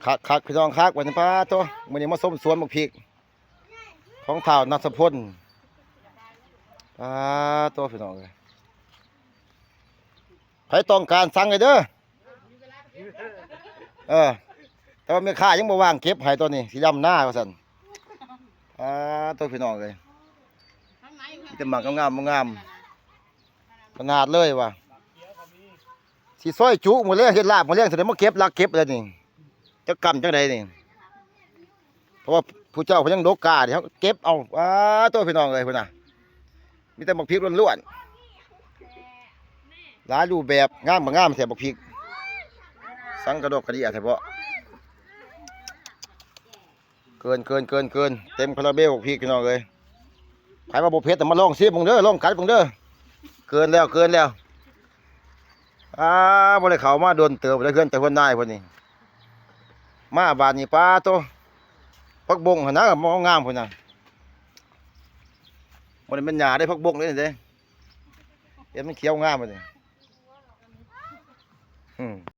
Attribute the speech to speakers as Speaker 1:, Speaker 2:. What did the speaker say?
Speaker 1: คักพี่น้องคักวันนี้ป้าตัวมื้อนี้มาส้มสวนบักพริกของท่าวนัสพลป้าตัวพี่น้องเลยใครต้องการสั่งเลยเด้อแต่ว่าแม่ค้ายังบ่ว่างเก็บให้ตัวนี้สิย่ำหน้าว่าซั่นตัวพี่น้องเลยมีแต่หมักงามขนาดเลยว่ะสิซอยจุหมดเลยเฮ็ดลาบหมดเลยแสดงว่าเก็บลักเก็บเลยนี่จะกำจังไดนี่เพราะว่าผู้เจ้าเพิ่นยังดกกาเดี๋ยวเก็บเอาตัวพี่น้องเลยพุ่นน่ะมีแต่บักพริกล้วนๆหลายรูปแบบงามบ่งามแท้บักพริกสังกระดกกระดิ่งแท้บ่เกินเต็มคาราเบลบักพริกพี่น้องเลยใครมาบ่เผ็ดแต่มาลองซิมึงเด้อลองกัดมึงเด้อเกินแล้วบ่ได้เข้ามาโดนเติบได้เกินแต่เพิ่นนายเพิ่นนี่มาบาดนี้ป้าโตพักบงหั่นนะมองงามพุ่นน่ะบ่ได้แม่นหญ้าได้พักบงเลยนี่เด้เห็นมันเขียวงามพุ่นนี่